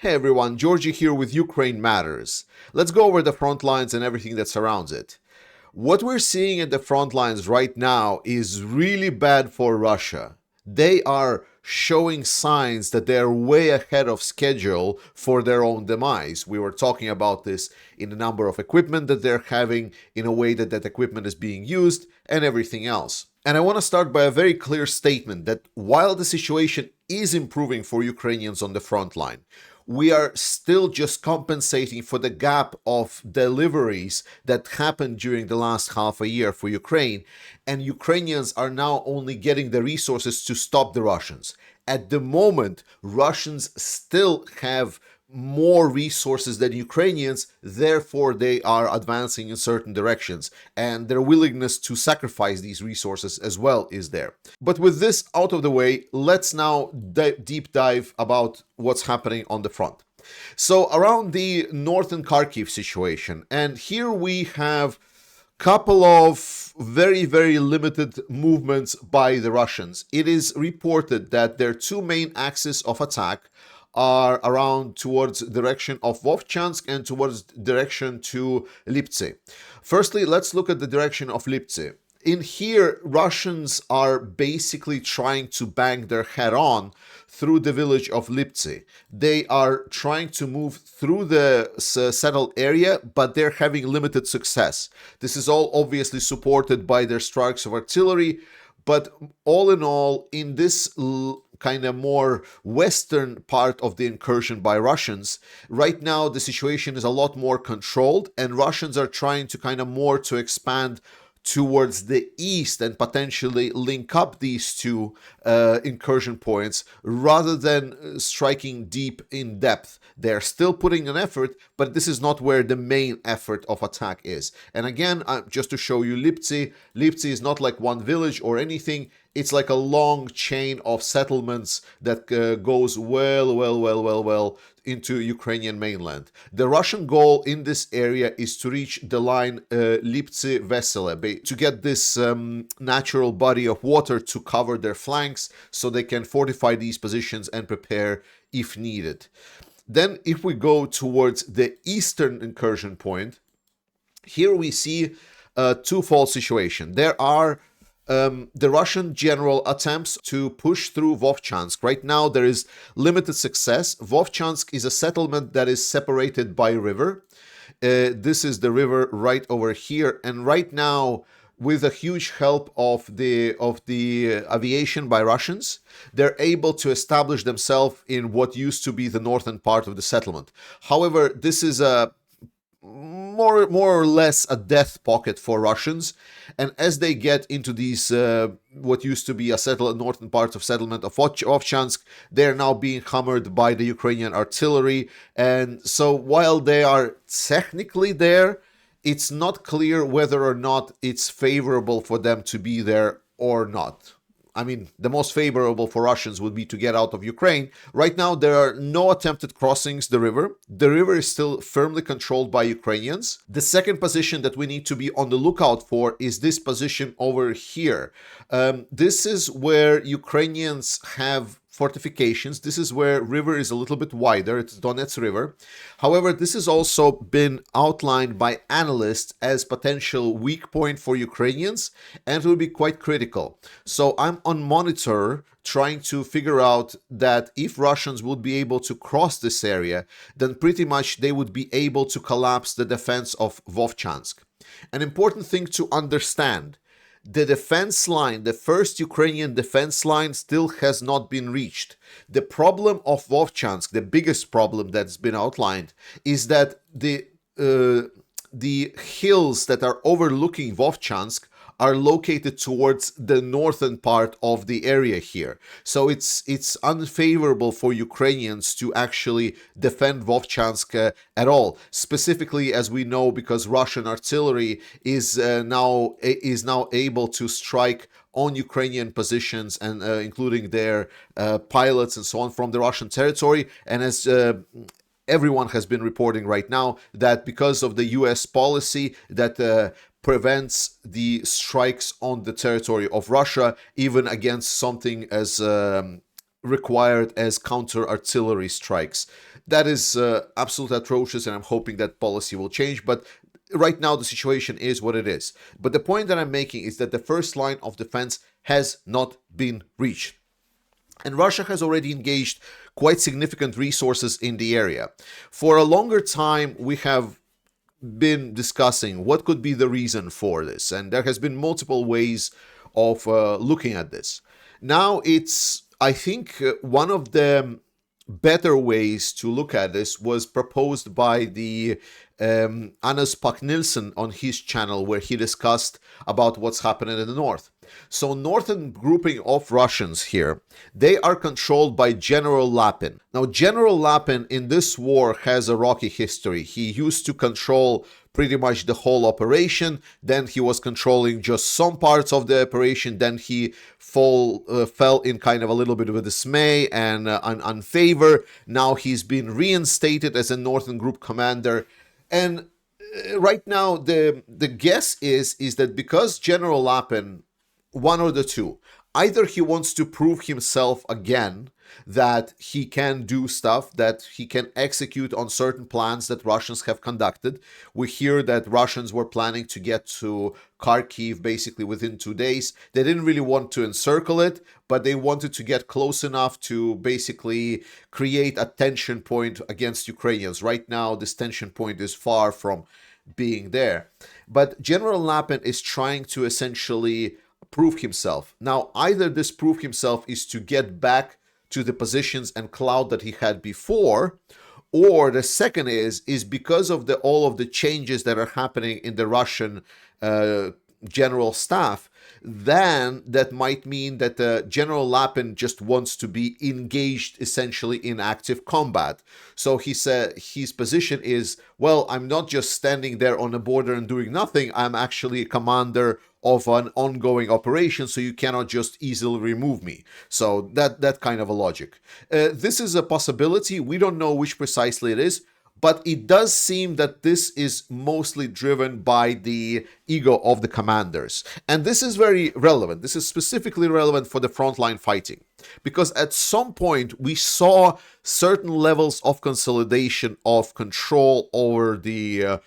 Hey everyone, Georgie here with Ukraine Matters. Let's go over the front lines and everything that surrounds it. What we're seeing at the front lines right now is really bad for Russia. They are showing signs that they're way ahead of schedule for their own demise. We were talking about this in the number of equipment that they're having, in a way that that equipment is being used, and everything else. And I want to start by a very clear statement that while the situation is improving for Ukrainians on the front line, we are still just compensating for the gap of deliveries that happened during the last half a year for Ukraine, and Ukrainians are now only getting the resources to stop the Russians. At the moment, Russians still have more resources than Ukrainians, therefore they are advancing in certain directions, and their willingness to sacrifice these resources as well is there. But with this out of the way, let's now deep dive about what's happening on the front. So around the northern Kharkiv situation, and here we have couple of very limited movements by the Russians. It is reported that their two main axes of attack are around towards direction of Vovchansk and towards direction to Liptsi. Firstly, let's look at the direction of Liptsi. In here, Russians are basically trying to bang their head on through the village of Liptsi. They are trying to move through the settled area, but they're having limited success. This is all obviously supported by their strikes of artillery, but all in all, in this kind of more western part of the incursion by Russians, right now the situation is a lot more controlled, and Russians are trying to kind of more to expand towards the east and potentially link up these two incursion points rather than striking deep in depth. They're still putting an effort, but this is not where the main effort of attack is. And again, just to show you Liptsi is not like one village or anything. It's like a long chain of settlements that goes well into Ukrainian mainland. The Russian goal in this area is to reach the line Liptsi-Vesele, to get this natural body of water to cover their flanks so they can fortify these positions and prepare if needed. Then if we go towards the eastern incursion point, here we see a twofold situation. There are the Russian general attempts to push through Vovchansk. Right now, there is limited success. Vovchansk is a settlement that is separated by a river. This is the river right over here. And right now, with a huge help of the aviation by Russians, they're able to establish themselves in what used to be the northern part of the settlement. However, this is a more or less a death pocket for Russians, and as they get into these what used to be a northern part of settlement of Vovchansk, they're now being hammered by the Ukrainian artillery, and so while they are technically there, it's not clear whether or not it's favorable for them to be there or not. I mean, the most favorable for Russians would be to get out of Ukraine. Right now, there are no attempted crossings the river. The river is still firmly controlled by Ukrainians. The second position that we need to be on the lookout for is this position over here. This is where Ukrainians have fortifications. This is where river is a little bit wider. It's Donets River. However, this has also been outlined by analysts as potential weak point for Ukrainians, and it will be quite critical. So I'm on monitor trying to figure out that if Russians would be able to cross this area, then pretty much they would be able to collapse the defense of Vovchansk. An important thing to understand: the defense line, the first Ukrainian defense line, still has not been reached. The problem of Vovchansk, the biggest problem that's been outlined, is that the hills that are overlooking Vovchansk are located towards the northern part of the area here. So it's unfavorable for Ukrainians to actually defend Vovchansk at all. Specifically, as we know, because Russian artillery is now able to strike on Ukrainian positions and including their pilots and so on from the Russian territory. And as everyone has been reporting right now, that because of the US policy that prevents the strikes on the territory of Russia, even against something as required as counter-artillery strikes. That is absolutely atrocious, and I'm hoping that policy will change. But right now, the situation is what it is. But the point that I'm making is that the first line of defense has not been reached. And Russia has already engaged quite significant resources in the area. For a longer time, we have been discussing what could be the reason for this, and there has been multiple ways of looking at this. Now, I think one of the better ways to look at this was proposed by the Anders Pak-Nielsen on his channel, where he discussed about what's happening in the north. So northern grouping of Russians here, they are controlled by General Lapin. Now, General Lapin in this war has a rocky history. He used to control pretty much the whole operation. Then he was controlling just some parts of the operation. Then he fell in kind of a little bit of a dismay and unfavor. Now he's been reinstated as a Northern Group commander. And right now, the guess is that because General Lapin, one or the two, either he wants to prove himself again that he can do stuff, that he can execute on certain plans that Russians have conducted. We hear that Russians were planning to get to Kharkiv basically within 2 days. They didn't really want to encircle it, but they wanted to get close enough to basically create a tension point against Ukrainians. Right now, this tension point is far from being there. But General Lapin is trying to essentially prove himself. Now, either this prove himself is to get back to the positions and clout that he had before, or the second is because of all of the changes that are happening in the Russian general staff, then that might mean that General Lapin just wants to be engaged essentially in active combat. So he said his position is, well, I'm not just standing there on the border and doing nothing. I'm actually a commander of an ongoing operation, so you cannot just easily remove me. So that kind of a logic. This is a possibility. We don't know which precisely it is, but it does seem that this is mostly driven by the ego of the commanders. And this is very relevant. This is specifically relevant for the frontline fighting, because at some point we saw certain levels of consolidation of control over the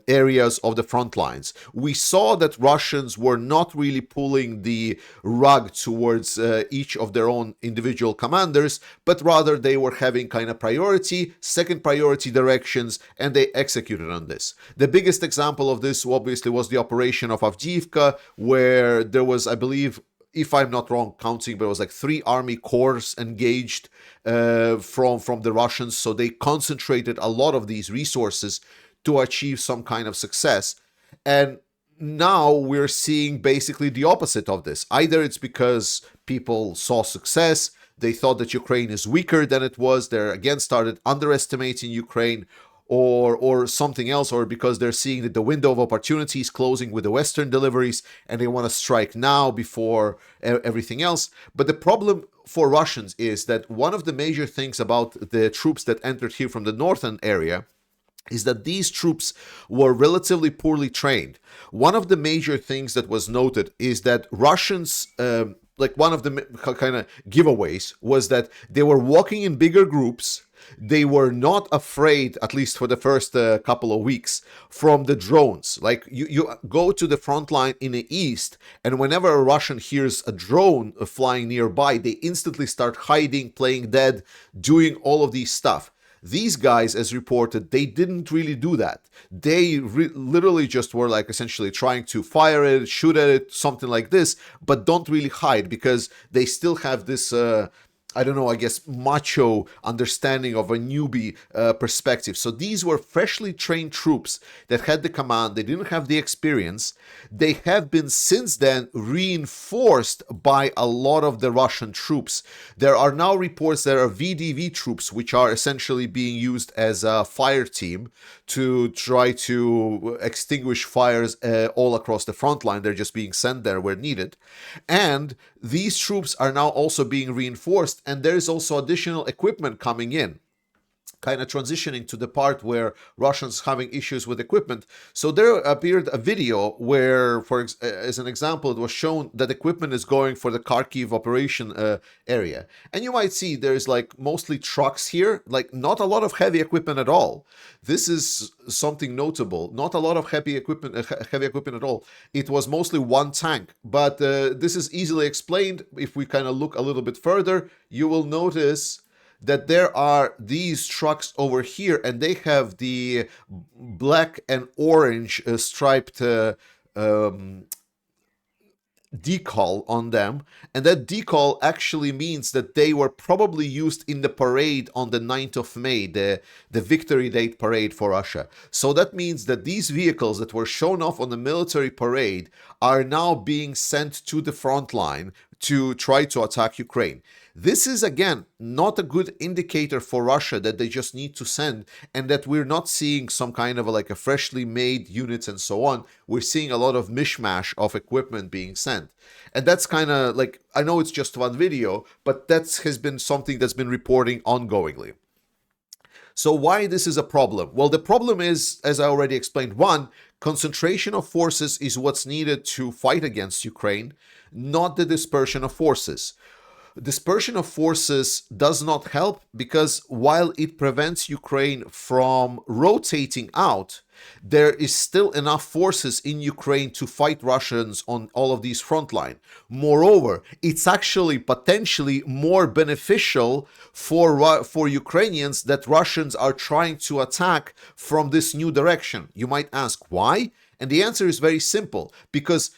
areas of the front lines. We saw that Russians were not really pulling the rug towards each of their own individual commanders, but rather they were having kind of priority, second priority directions, and they executed on this. The biggest example of this obviously was the operation of Avdiivka, where there was, I believe, if I'm not wrong counting, but it was like 3 army corps engaged from the Russians. So they concentrated a lot of these resources to achieve some kind of success. And now we're seeing basically the opposite of this. Either it's because people saw success, they thought that Ukraine is weaker than it was, they're again started underestimating Ukraine, or something else, or because they're seeing that the window of opportunity is closing with the Western deliveries and they want to strike now before everything else. But the problem for Russians is that one of the major things about the troops that entered here from the northern area is that these troops were relatively poorly trained. One of the major things that was noted is that Russians, like one of the kind of giveaways was that they were walking in bigger groups. They were not afraid, at least for the first couple of weeks, from the drones. Like you go to the front line in the east, and whenever a Russian hears a drone flying nearby, they instantly start hiding, playing dead, doing all of these stuff. These guys, as reported, they didn't really do that. They literally just were like essentially trying to fire it, shoot at it, something like this, but don't really hide because they still have this I don't know, I guess, macho understanding of a newbie perspective. So these were freshly trained troops that had the command. They didn't have the experience. They have been since then reinforced by a lot of the Russian troops. There are now reports there are VDV troops, which are essentially being used as a fire team to try to extinguish fires all across the front line. They're just being sent there where needed. And these troops are now also being reinforced, and there is also additional equipment coming in. kind of transitioning to the part where Russians having issues with equipment. So there appeared a video where, as an example, it was shown that equipment is going for the Kharkiv operation area. And you might see there's like mostly trucks here, like not a lot of heavy equipment at all. This is something notable. Not a lot of heavy equipment at all. It was mostly one tank, but this is easily explained. If we kind of look a little bit further, you will notice that there are these trucks over here, and they have the black and orange striped decal on them, and that decal actually means that they were probably used in the parade on the 9th of May, the Victory Date parade for Russia. So that means that these vehicles that were shown off on the military parade are now being sent to the front line to try to attack Ukraine. This is, again, not a good indicator for Russia that they just need to send, and that we're not seeing some kind of a freshly made units and so on. We're seeing a lot of mishmash of equipment being sent. And that's kind of like, I know it's just one video, but that has been something that's been reporting ongoingly. So why this is a problem? Well, the problem is, as I already explained, one, concentration of forces is what's needed to fight against Ukraine, not the dispersion of forces. Dispersion of forces does not help because while it prevents Ukraine from rotating out, there is still enough forces in Ukraine to fight Russians on all of these front lines. Moreover, it's actually potentially more beneficial for Ukrainians that Russians are trying to attack from this new direction. You might ask why? And the answer is very simple, because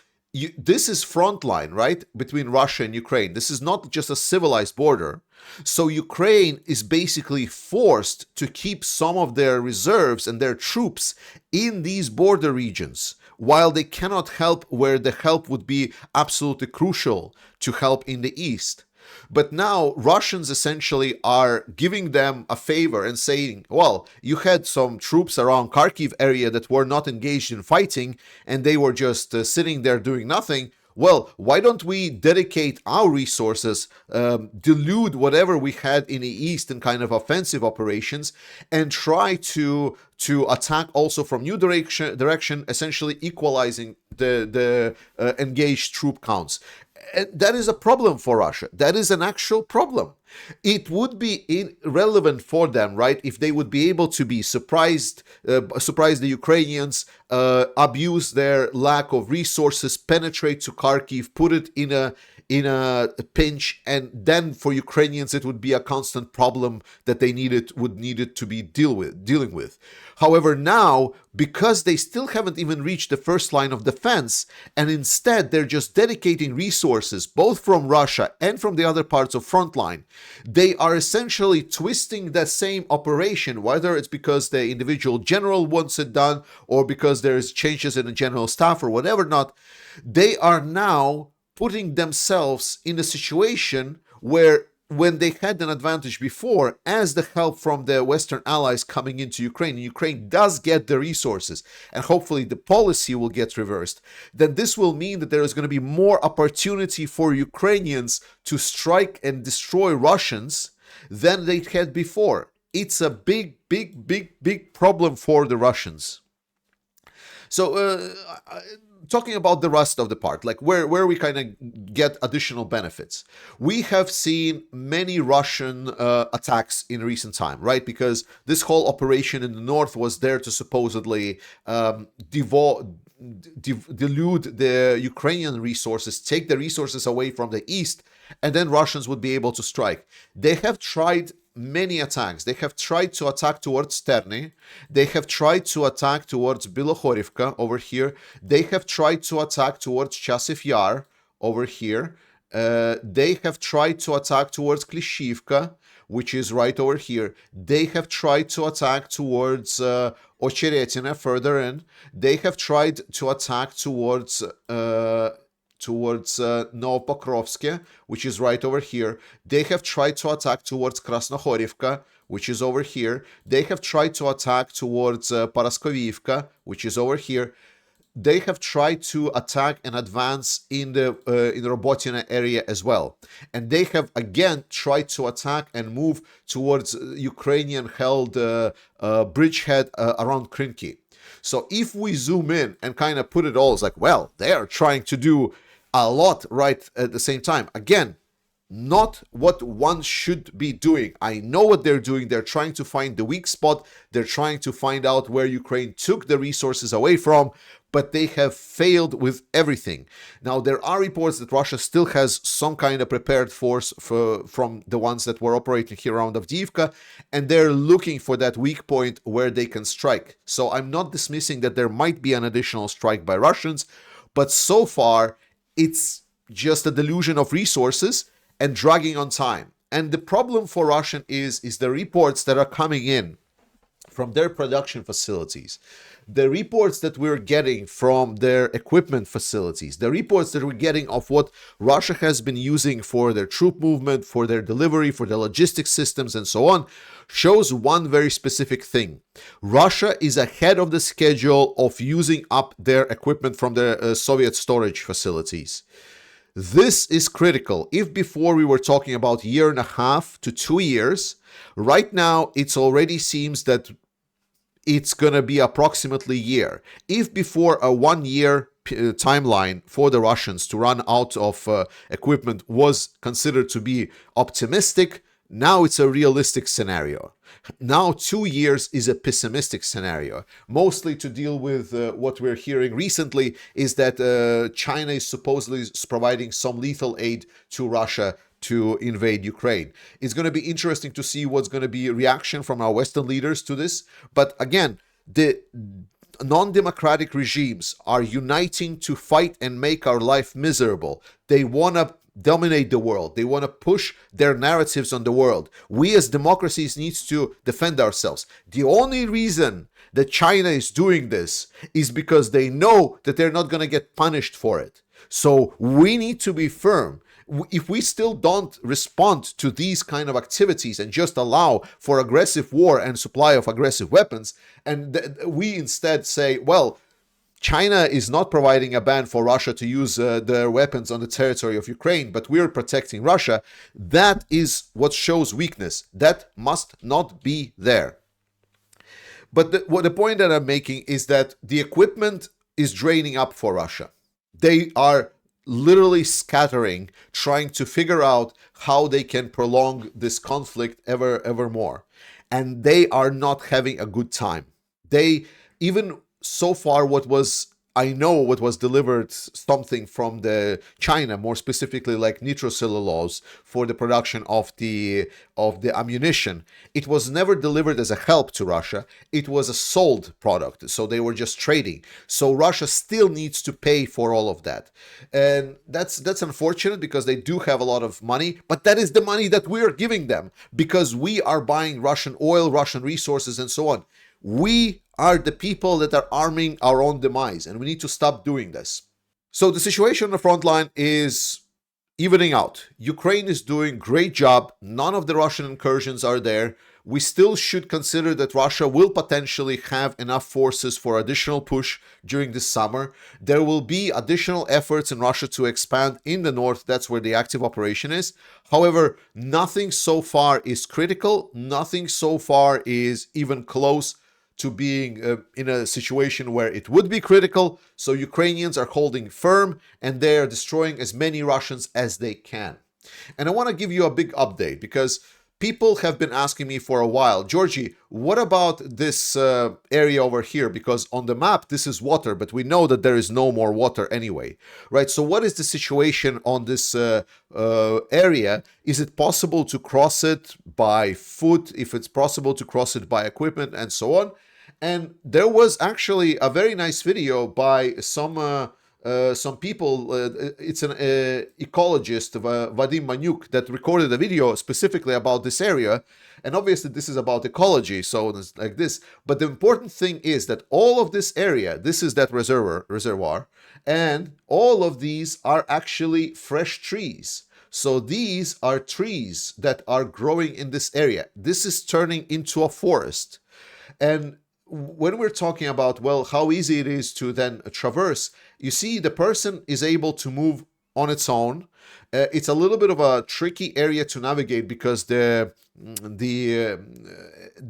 this is front line, right, between Russia and Ukraine. This is not just a civilized border. So Ukraine is basically forced to keep some of their reserves and their troops in these border regions, while they cannot help where the help would be absolutely crucial to help in the east. But now Russians essentially are giving them a favor and saying, well, you had some troops around Kharkiv area that were not engaged in fighting and they were just sitting there doing nothing. Well, why don't we dedicate our resources, dilute whatever we had in the east in kind of offensive operations, and try to attack also from new direction, essentially equalizing the engaged troop counts. And that is a problem for Russia. That is an actual problem. It would be irrelevant for them, right, if they would be able to be surprise the Ukrainians, abuse their lack of resources, penetrate to Kharkiv, put it in a pinch, and then for Ukrainians it would be a constant problem that they would need to be dealing with. However, now, because they still haven't even reached the first line of defense, and instead they're just dedicating resources both from Russia and from the other parts of frontline, they are essentially twisting that same operation, whether it's because the individual general wants it done or because there's changes in the general staff or whatever not. They are now putting themselves in a situation where, when they had an advantage before, as the help from the Western allies coming into Ukraine, and Ukraine does get the resources, and hopefully the policy will get reversed, then this will mean that there is going to be more opportunity for Ukrainians to strike and destroy Russians than they had before. It's a big problem for the Russians. So, talking about the rest of the part, like where we kind of get additional benefits. We have seen many Russian attacks in recent time, right? Because this whole operation in the north was there to supposedly dilute the Ukrainian resources, take the resources away from the east, and then Russians would be able to strike. They have tried many attacks. They have tried to attack towards Terny. They have tried to attack towards Bilohorivka over here. They have tried to attack towards Chasiv Yar over here. They have tried to attack towards Klishivka, which is right over here. They have tried to attack towards Ocheretina further in. They have tried to attack towards Novopokrovsk, which is right over here. They have tried to attack towards Krasnohorivka, which is over here. They have tried to attack towards Paraskoviivka, which is over here. they have tried to attack and advance in the Robotyne area as well, and they have again tried to attack and move towards Ukrainian-held bridgehead around Krinky. So if we zoom in and kind of put it all, it's like, well, they are trying to do a lot right at the same time. Again, not what one should be doing. I know what they're doing. They're trying to find the weak spot. They're trying to find out where Ukraine took the resources away from, but they have failed with everything. Now, there are reports that Russia still has some kind of prepared force from the ones that were operating here around Avdiivka, and they're looking for that weak point where they can strike. So I'm not dismissing that there might be an additional strike by Russians, but so far, it's just a delusion of resources and dragging on time. And the problem for Russian is the reports that are coming in from their production facilities, the reports that we're getting from their equipment facilities, the reports that we're getting of what Russia has been using for their troop movement, for their delivery, for their logistics systems, and so on, shows one very specific thing. Russia is ahead of the schedule of using up their equipment from the Soviet storage facilities. This is critical. If before we were talking about 1.5 to 2 years, right now it already seems that it's going to be approximately a year. If before a 1 year timeline for the Russians to run out of equipment was considered to be optimistic, now it's a realistic scenario. Now 2 years is a pessimistic scenario, mostly to deal with what we're hearing recently is that China is supposedly providing some lethal aid to Russia to invade Ukraine. It's going to be interesting to see what's going to be a reaction from our Western leaders to this. But again, the non-democratic regimes are uniting to fight and make our life miserable. They want to dominate the world. They want to push their narratives on the world. We as democracies need to defend ourselves. The only reason that China is doing this is because they know that they're not going to get punished for it. So we need to be firm. If we still don't respond to these kind of activities and just allow for aggressive war and supply of aggressive weapons, and we instead say, well, China is not providing a ban for Russia to use their weapons on the territory of Ukraine, but we're protecting Russia, that is what shows weakness. That must not be there. But the point that I'm making is that the equipment is draining up for Russia. They are literally scattering, trying to figure out how they can prolong this conflict ever more. And they are not having a good time. They, even so far, what was delivered, something from the China, more specifically like nitrocellulose for the production of the ammunition. It was never delivered as a help to Russia. It was a sold product, so they were just trading. So Russia still needs to pay for all of that, and that's unfortunate because they do have a lot of money. But that is the money that we are giving them because we are buying Russian oil, Russian resources, and so on. We are the people that are arming our own demise, and we need to stop doing this. So the situation on the front line is evening out. Ukraine is doing a great job. None of the Russian incursions are there. We still should consider that Russia will potentially have enough forces for additional push during this summer. There will be additional efforts in Russia to expand in the north. That's where the active operation is. However, nothing so far is critical. Nothing so far is even close to being in a situation where it would be critical. So Ukrainians are holding firm and they are destroying as many Russians as they can. And I want to give you a big update because people have been asking me for a while, Georgie, what about this area over here? Because on the map, this is water, but we know that there is no more water anyway, right? So what is the situation on this area? Is it possible to cross it by foot? If it's possible to cross it by equipment and so on? And there was actually a very nice video by some people. It's an ecologist, Vadim Manyuk, that recorded a video specifically about this area. And obviously this is about ecology, so it's like this. But the important thing is that all of this area, this is that reservoir, and all of these are actually fresh trees. So these are trees that are growing in this area. This is turning into a forest. And when we're talking about, well, how easy it is to then traverse, you see the person is able to move on its own. It's a little bit of a tricky area to navigate because the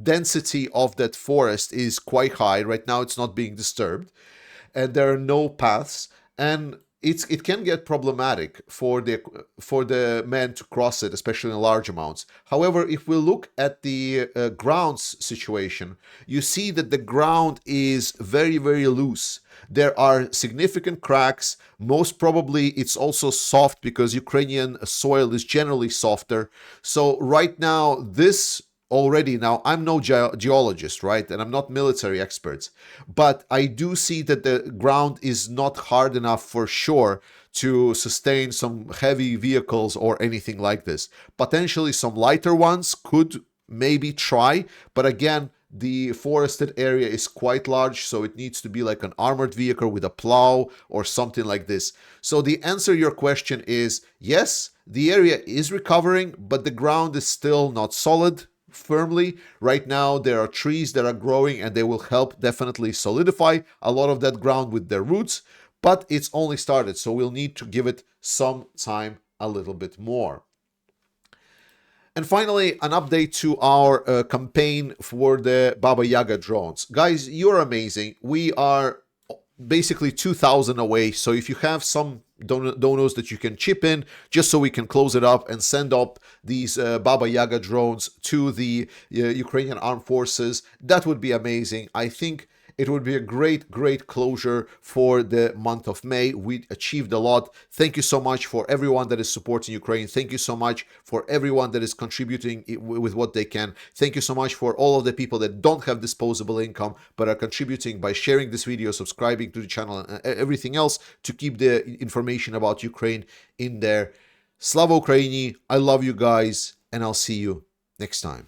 density of that forest is quite high. Right now, it's not being disturbed, and there are no paths, and it can get problematic for the men to cross it, especially in large amounts. However, if we look at the grounds situation, you see that the ground is very, very loose. There are significant cracks. Most probably, it's also soft because Ukrainian soil is generally softer. So right now, this already, now I'm no geologist, right, and I'm not military expert, but I do see that the ground is not hard enough for sure to sustain some heavy vehicles or anything like this. Potentially some lighter ones could maybe try, but again, the forested area is quite large, so it needs to be like an armored vehicle with a plow or something like this. So the answer to your question is yes, the area is recovering, but the ground is still not solid firmly. Right now, there are trees that are growing and they will help definitely solidify a lot of that ground with their roots, but it's only started, so we'll need to give it some time a little bit more. And finally, an update to our campaign for the Baba Yaga drones. Guys, you're amazing. We are basically 2,000 away, so if you have some donos that you can chip in just so we can close it up and send up these Baba Yaga drones to the Ukrainian armed forces, that would be amazing. I think it would be a great closure for the month of May. We achieved a lot. Thank you so much for everyone that is supporting Ukraine. Thank you so much for everyone that is contributing with what they can. Thank you so much for all of the people that don't have disposable income but are contributing by sharing this video, subscribing to the channel, and everything else to keep the information about Ukraine in there. Slava Ukraini, I love you guys, and I'll see you next time.